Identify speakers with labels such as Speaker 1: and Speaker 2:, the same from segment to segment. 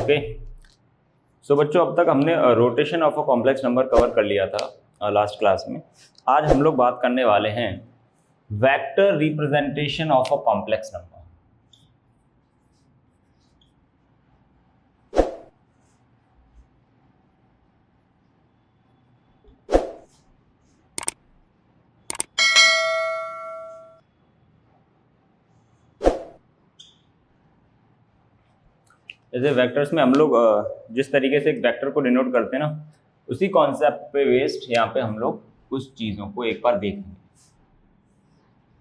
Speaker 1: Okay. सो बच्चों, अब तक हमने rotation of a complex number cover कर लिया था लास्ट क्लास में। आज हम लोग बात करने वाले हैं vector representation of a complex number. जैसे वेक्टर्स में हम लोग जिस तरीके से एक वेक्टर को डिनोट करते हैं ना, उसी कॉन्सेप्ट पे बेस्ड यहाँ पे हम लोग कुछ चीज़ों को एक बार देखेंगे।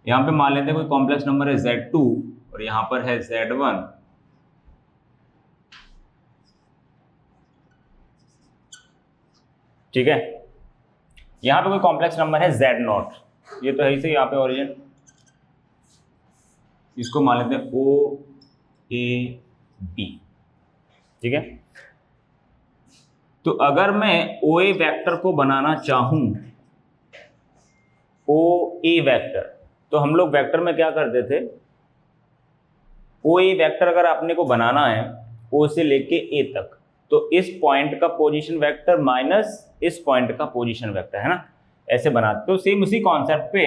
Speaker 1: यहाँ पे मान लेते हैं कोई कॉम्प्लेक्स नंबर है Z2 और यहाँ पर है Z1। ठीक है, यहाँ पे कोई कॉम्प्लेक्स नंबर है Z0, ये तो है ही से यहाँ पे ओरिजिन। इसको मान लेते हैं OAB। ठीक है, तो अगर मैं OA वेक्टर को बनाना चाहूं, OA वेक्टर, तो हम लोग वेक्टर में क्या करते थे, OA वेक्टर अगर आपने को बनाना है O से लेके A तक, तो इस पॉइंट का पोजीशन वेक्टर माइनस इस पॉइंट का पोजीशन वेक्टर, है ना, ऐसे बनाते। तो सेम उसी कॉन्सेप्ट पे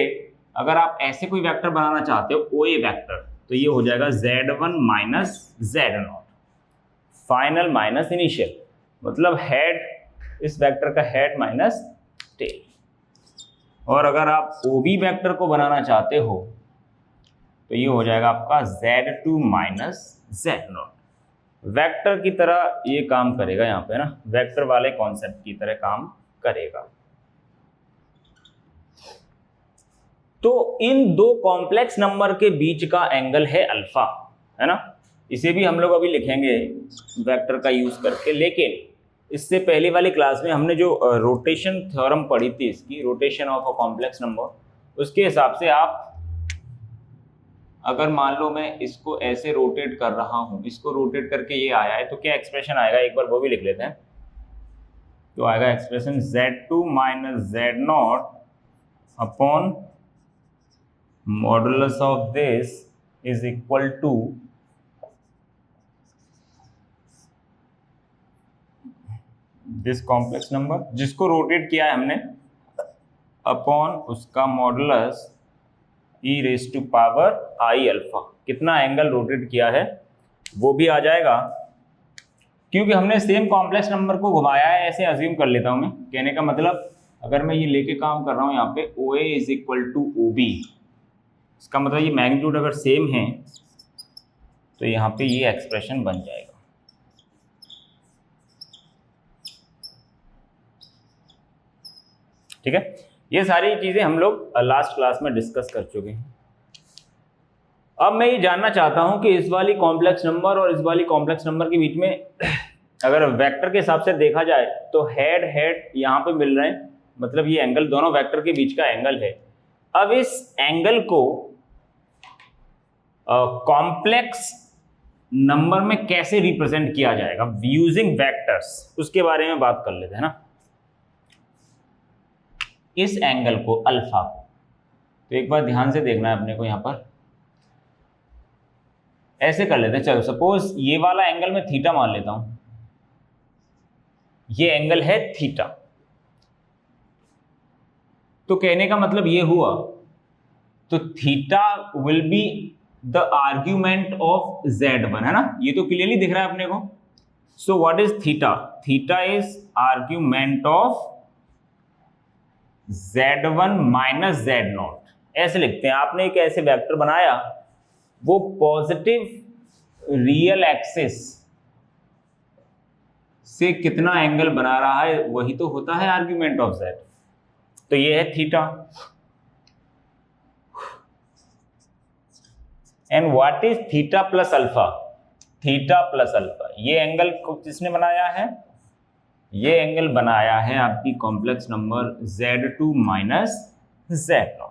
Speaker 1: अगर आप ऐसे कोई वेक्टर बनाना चाहते हो OA वेक्टर, तो ये हो जाएगा Z1 minus Z0, final minus initial, मतलब हेड, इस वेक्टर का हेड माइनस टेल। और अगर आप OB वेक्टर को बनाना चाहते हो तो ये हो जाएगा आपका Z2 माइनस Z0। वेक्टर की तरह ये काम करेगा यहाँ पे ना, वेक्टर वाले कॉन्सेप्ट की तरह काम करेगा। तो इन दो कॉम्प्लेक्स नंबर के बीच का एंगल है अल्फा, है ना। इसे भी हम लोग अभी लिखेंगे वेक्टर का यूज करके, लेकिन इससे पहले वाली क्लास में हमने जो रोटेशन थ्योरम पढ़ी थी, इसकी rotation of a complex number, उसके हिसाब से आप अगर मान लो मैं इसको ऐसे रोटेट कर रहा हूं, इसको रोटेट करके ये आया है, तो क्या एक्सप्रेशन आएगा, एक बार वो भी लिख लेते हैं। तो आएगा expression Z2 minus Z0 upon modulus of this is equal to this complex number जिसको रोटेट किया है हमने, अपॉन उसका modulus e raise to power i alpha. कितना एंगल रोटेट किया है वो भी आ जाएगा, क्योंकि हमने सेम कॉम्प्लेक्स नंबर को घुमाया है, ऐसे अज्यूम कर लेता हूं मैं। कहने का मतलब, अगर मैं ये लेके काम कर रहा हूं यहाँ पे OA is equal to OB, इसका मतलब ये मैग्नीट्यूड अगर सेम है तो यहाँ पे ये एक्सप्रेशन बन जाएगा। ठीक है, ये सारी चीजें हम लोग लास्ट क्लास में डिस्कस कर चुके हैं। अब मैं ये जानना चाहता हूं कि इस वाली कॉम्प्लेक्स नंबर और इस वाली कॉम्प्लेक्स नंबर के बीच में अगर वेक्टर के हिसाब से देखा जाए तो हेड हेड यहाँ पे मिल रहे हैं, मतलब ये एंगल दोनों वेक्टर के बीच का एंगल है। अब इस एंगल को कॉम्प्लेक्स नंबर में कैसे रिप्रेजेंट किया जाएगा यूजिंग वेक्टर्स, उसके बारे में बात कर लेते हैं ना। इस एंगल को अल्फा को, तो एक बार ध्यान से देखना है अपने को, यहां पर ऐसे कर लेते हैं। चलो सपोज ये वाला एंगल मैं थीटा मान लेता हूं, ये एंगल है थीटा। तो कहने का मतलब ये हुआ, तो theta will be the argument of Z1, है ना, ये तो क्लियरली दिख रहा है अपने को। So what is theta? Theta is argument of Z1 minus Z0, ऐसे लिखते हैं। आपने एक ऐसे वेक्टर बनाया, वो पॉजिटिव रियल एक्सिस से कितना एंगल बना रहा है, वही तो होता है आर्ग्यूमेंट ऑफ Z। तो ये है theta. And what is theta plus alpha? Theta plus alpha, ये एंगल को किसने बनाया है? ये एंगल बनाया है आपकी complex number Z2 minus Z0।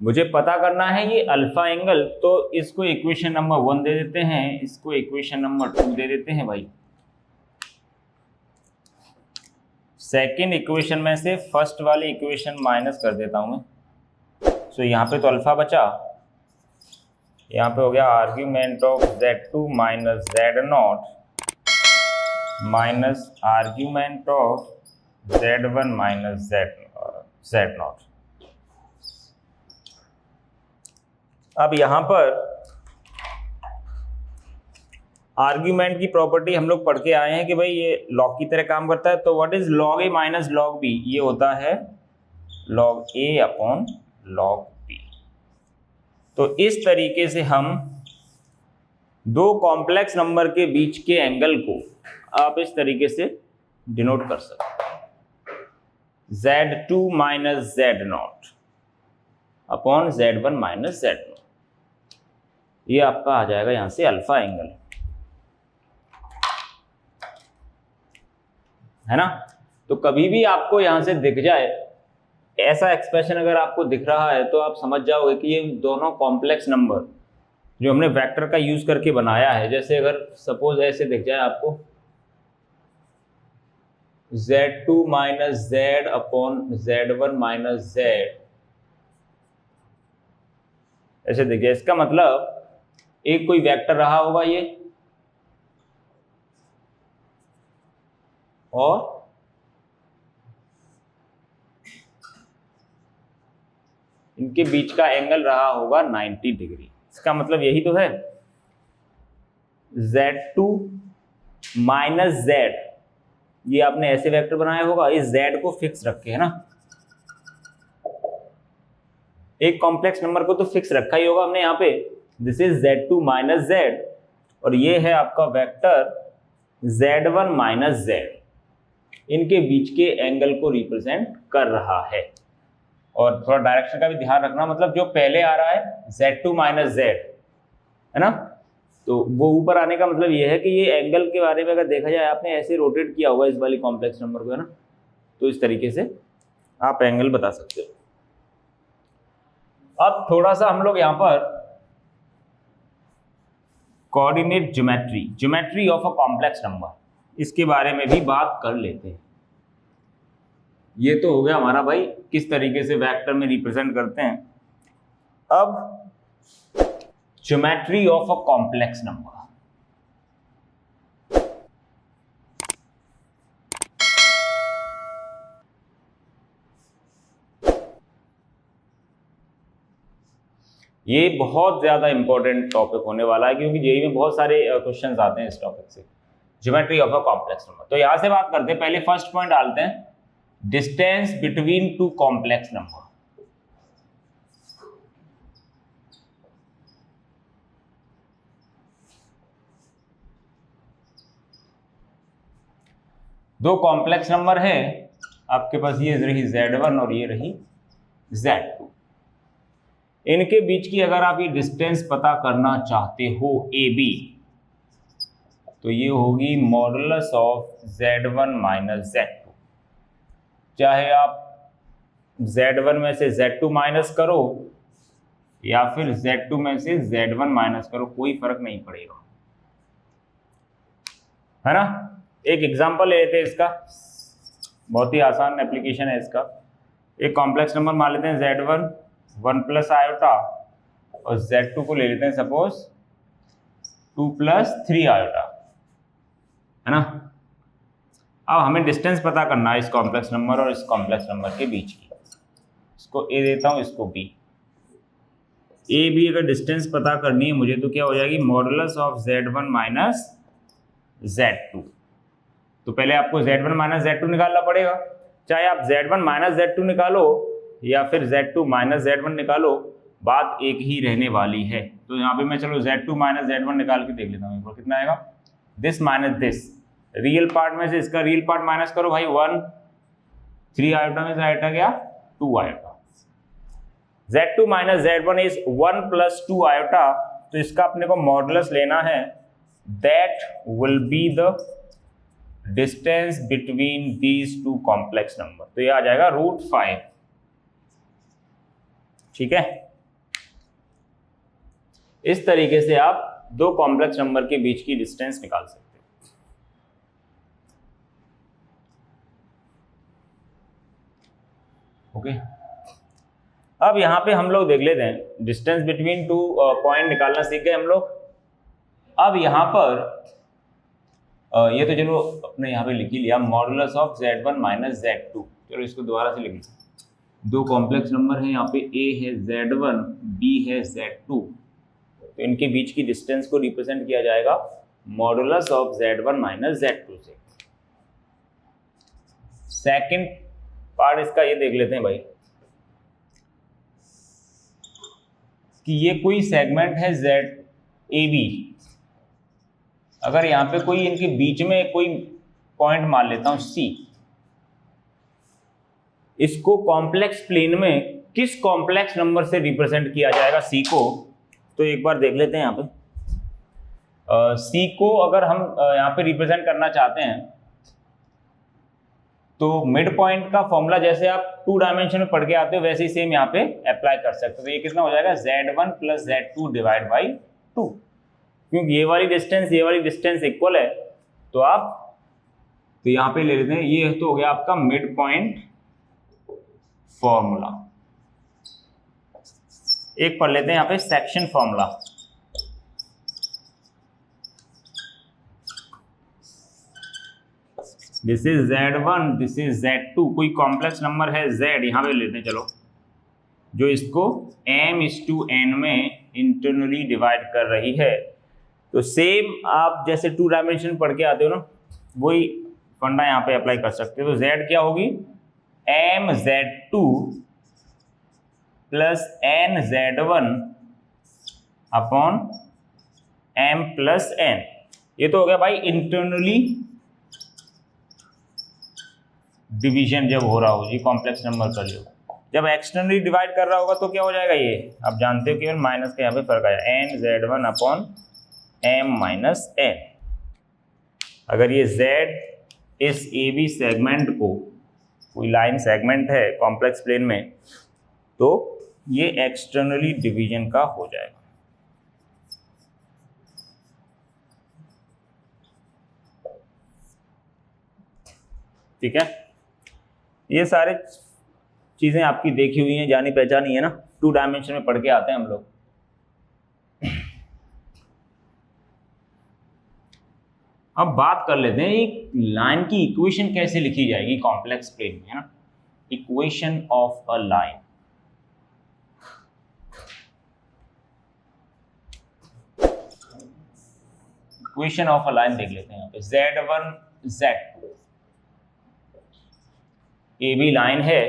Speaker 1: मुझे पता करना है ये अल्फा एंगल, तो इसको इक्वेशन नंबर 1 दे देते हैं, इसको इक्वेशन नंबर 2 दे देते हैं भाई। सेकेंड इक्वेशन में से फर्स्ट वाली इक्वेशन माइनस कर देता हूं मैं। सो यहाँ पे तो अल्फा बचा, यहाँ पे हो गया argument of Z2 minus Z0 minus argument of Z1 minus Z0। अब यहां पर आर्ग्यूमेंट की प्रॉपर्टी हम लोग पढ़ के आए हैं कि भाई ये लॉग की तरह काम करता है। तो what is log A minus log B? ये होता है log A upon log B. तो इस तरीके से हम दो कॉम्प्लेक्स नंबर के बीच के एंगल को आप इस तरीके से डिनोट कर सकते हैं, Z2 minus Z0 upon Z1 minus Z0। ये आपका आ जाएगा यहां से अल्फा एंगल, है ना। तो कभी भी आपको यहां से दिख जाए ऐसा एक्सप्रेशन अगर आपको दिख रहा है तो आप समझ जाओगे कि ये दोनों कॉम्प्लेक्स नंबर जो हमने वेक्टर का यूज करके बनाया है, जैसे अगर सपोज ऐसे दिख जाए आपको Z2 minus Z upon Z1 minus Z, ऐसे दिख जाए, इसका मतलब एक कोई वेक्टर रहा होगा ये, और इनके बीच का एंगल रहा होगा 90 डिग्री। इसका मतलब यही तो है, Z2 माइनस Z, ये आपने ऐसे वेक्टर बनाया होगा, इस Z को फिक्स रखे, है ना। एक कॉम्प्लेक्स नंबर को तो फिक्स रखा ही होगा हमने यहाँ पे, this is Z2 minus Z, और ये है आपका वेक्टर Z1 माइनस Z, इनके बीच के एंगल को रिप्रेजेंट कर रहा है। और थोड़ा डायरेक्शन का भी ध्यान रखना, मतलब जो पहले आ रहा है Z2 माइनस Z, है ना, तो वो ऊपर आने का मतलब ये है कि ये एंगल के बारे में अगर देखा जाए, आपने ऐसे रोटेट किया होगा इस वाली कॉम्प्लेक्स नंबर को, है ना, तो इस तरीके से आप एंगल बता सकते हो। अब थोड़ा सा हम लोग यहाँ पर coordinate geometry of a complex number, इसके बारे में भी बात कर लेते हैं। ये तो हो गया हमारा भाई किस तरीके से वेक्टर में रिप्रेजेंट करते हैं। अब geometry of a complex number, ये बहुत ज्यादा इंपॉर्टेंट टॉपिक होने वाला है, क्योंकि जेईई में बहुत सारे क्वेश्चंस आते हैं इस टॉपिक से, geometry of a complex number. तो यहां से बात करते हैं, पहले फर्स्ट पॉइंट डालते हैं, distance between two complex number. दो कॉम्प्लेक्स नंबर है आपके पास, ये रही Z1 और ये रही Z2, इनके बीच की अगर आप ये डिस्टेंस पता करना चाहते हो AB, तो ये होगी modulus of Z1 minus Z2। चाहे आप Z1 में से Z2 माइनस करो या फिर Z2 में से Z1 माइनस करो, कोई फर्क नहीं पड़ेगा, है ना। एक एग्जांपल लेते हैं इसका, बहुत ही आसान एप्लीकेशन है इसका। एक कॉम्प्लेक्स नंबर मान लेते हैं Z1 1 प्लस आयोटा, और Z2 को ले लेते हैं सपोज 2 प्लस 3 आयोटा, है ना। अब हमें डिस्टेंस पता करना है इस कॉम्प्लेक्स नंबर और इस कॉम्प्लेक्स नंबर के बीच की। इसको A देता हूं, इसको B। ए बी अगर डिस्टेंस पता करनी है मुझे, तो क्या हो जाएगी, modulus of Z1 minus Z2। तो पहले आपको Z1 माइनस Z2 निकालना पड़ेगा, चाहे आप Z1 माइनस Z2 निकालो या फिर Z2 माइनस Z1 निकालो, बात एक ही रहने वाली है। तो यहाँ पे मैं चलो Z2 माइनस Z1 निकाल के देख लेता हूँ, एक बार कितना आएगा, this minus this, real part में से इसका रियल पार्ट माइनस करो भाई, 1 3 आयोटा में से आयोटा गया 2 iota, Z2 minus Z1 is 1 plus 2 iota, तो इसका अपने को मॉडुलस लेना है, that will be the distance between these two complex number. तो ये आ जाएगा √5, ठीक है। इस तरीके से आप दो कॉम्प्लेक्स नंबर के बीच की डिस्टेंस निकाल सकते हैं। ओके, अब यहाँ पे हम लोग देख लेते हैं, डिस्टेंस बिटवीन टू पॉइंट निकालना सीख गए हम लोग। अब यहाँ पर ये तो चलो अपने यहाँ पे लिख ही लिया, modulus of Z1 minus Z2। चलो इसको दोबारा से लिख लेते हैं। दो कॉम्प्लेक्स नंबर हैं यहाँ पे, A है Z1, B है Z2, तो इनके बीच की डिस्टेंस को रिप्रेजेंट किया जाएगा modulus of Z1 minus Z2 से। सेकंड पार्ट इसका ये देख लेते हैं भाई कि ये कोई सेगमेंट है ZAB, अगर यहाँ पे कोई इनके बीच में कोई पॉइंट मान लेता हूं C, इसको कॉम्प्लेक्स प्लेन में किस कॉम्प्लेक्स नंबर से रिप्रेजेंट किया जाएगा C को, तो एक बार देख लेते हैं यहाँ पे। C को अगर हम यहाँ पे रिप्रेजेंट करना चाहते हैं तो मिड पॉइंट का फॉर्मूला जैसे आप 2 डायमेंशन में पढ़ के आते हो वैसे ही सेम यहाँ पे अप्लाई कर सकते हो। तो ये कितना हो जाएगा Z1 plus Z2 divide by 2, क्योंकि ये वाली डिस्टेंस इक्वल है तो आप तो यहाँ पे ले लेते हैं, ये तो हो गया आपका मिड पॉइंट फॉर्मूला। एक पढ़ लेते हैं यहाँ पे section formula. This is Z1, this is Z2, कोई कॉम्प्लेक्स नंबर है Z, यहाँ पे लेते हैं चलो, जो इसको m/n में इंटरनली डिवाइड कर रही है। तो सेम आप जैसे 2 डायमेंशन पढ़ के आते हो ना, वही फंडा यहाँ पे अप्लाई कर सकते हो। तो Z क्या होगी, mZ2 plus nZ1 upon m plus n। ये तो हो गया भाई इंटरनली डिवीजन जब हो रहा हो, ये कॉम्प्लेक्स नंबर कर लो। जब एक्सटर्नली डिवाइड कर रहा होगा तो क्या हो जाएगा, ये आप जानते हो केवल माइनस का यहाँ पे फर्क आया, nZ1 upon m minus n। अगर ये Z इस AB सेगमेंट को, कोई लाइन सेगमेंट है कॉम्प्लेक्स प्लेन में, तो ये एक्सटर्नली डिवीजन का हो जाएगा। ठीक है, ये सारे चीजें आपकी देखी हुई हैं, जानी पहचानी है ना, 2 डायमेंशन में पढ़ के आते हैं हम लोग। अब बात कर लेते हैं एक लाइन की इक्वेशन कैसे लिखी जाएगी कॉम्प्लेक्स प्लेन में, है ना। Equation of a line, equation of a line देख लेते हैं यहाँ पे। Z1 Z2 AB लाइन है,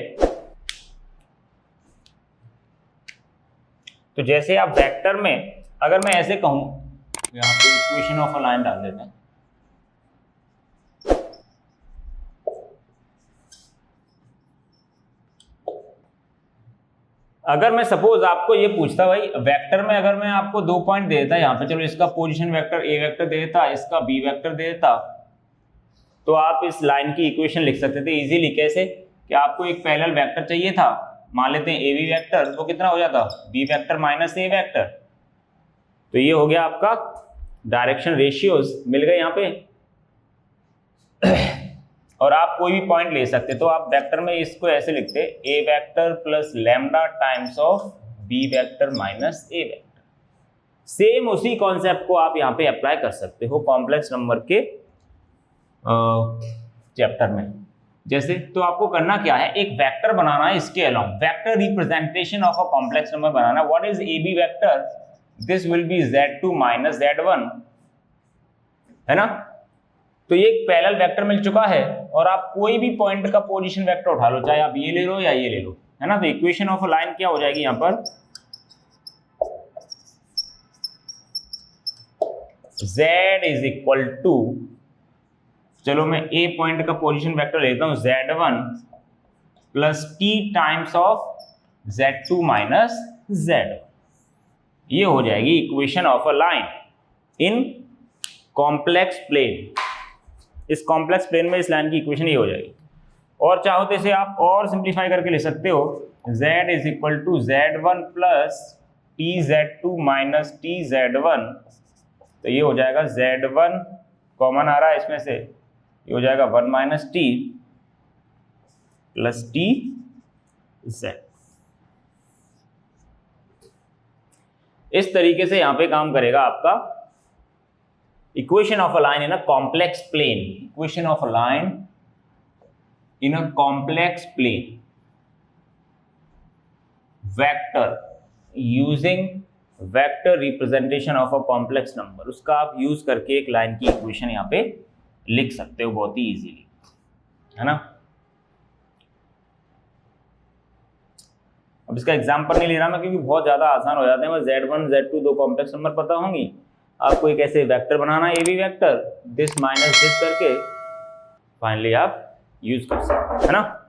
Speaker 1: तो जैसे आप वेक्टर में अगर मैं ऐसे कहूं, यहाँ पे इक्वेशन ऑफ अ लाइन डाल देते हैं। अगर मैं सपोज आपको ये पूछता भाई वेक्टर में, अगर मैं आपको 2 पॉइंट दे देता यहाँ पे, चलो इसका पोजीशन वेक्टर A वेक्टर दे देता, इसका B वेक्टर दे देता, तो आप इस लाइन की इक्वेशन लिख सकते थे इजीली। कैसे कि आपको एक पैरेलल वेक्टर चाहिए था, मान लेते हैं AB वेक्टर, तो कितना हो जाता, B vector minus A vector. तो ये हो गया आपका डायरेक्शन रेशियोज मिल गए यहाँ पे। और आप कोई भी पॉइंट ले सकते, तो आप वेक्टर में इसको ऐसे लिखते, A vector plus lambda times of B vector minus A vector. Same उसी कॉन्सेप्ट को आप यहाँ पे अप्लाई कर सकते हो कॉम्प्लेक्स नंबर के चैप्टर में। जैसे तो आपको करना क्या है, एक वेक्टर बनाना है, इसके अलावा vector representation of a complex number banana. What is AB vector, this will be Z2 minus Z1, है ना। तो ये एक पैरेलल वेक्टर मिल चुका है, और आप कोई भी पॉइंट का पोजीशन वेक्टर उठा लो, चाहे आप ये ले लो या ये ले लो, है ना। तो इक्वेशन ऑफ अ लाइन क्या हो जाएगी यहाँ पर, Z इज इक्वल टू, चलो मैं A पॉइंट का पोजीशन वेक्टर लेता हूं Z1 plus T times of Z2 minus Z1। ये हो जाएगी equation of a line in complex plane. इस कॉम्प्लेक्स प्लेन में इस लाइन की इक्वेशन ये हो जाएगी। और चाहो तो इसे आप और सिंप्लीफाई करके ले सकते हो, Z is equal to Z1 plus TZ2 minus TZ1। तो ये हो जाएगा Z1 कॉमन आ रहा है इसमें से, ये हो जाएगा 1 माइनस T प्लस TZ। इस तरीके से यहां पे काम करेगा आपका equation of a line in a complex plane, equation of a line in a complex plane vector using vector representation of a complex number, उसका आप यूज करके एक लाइन की इक्वेशन यहां पे लिख सकते हो बहुत ही इजीली, है ना। अब इसका एग्जांपल नहीं ले रहा मैं क्योंकि बहुत ज्यादा आसान हो जाते हैं। बस Z1 Z2 दो कॉम्प्लेक्स नंबर पता होंगी, आपको एक ऐसे वेक्टर बनाना है, A B vector, this minus this करके फाइनली आप यूज कर सकते हैं, है ना।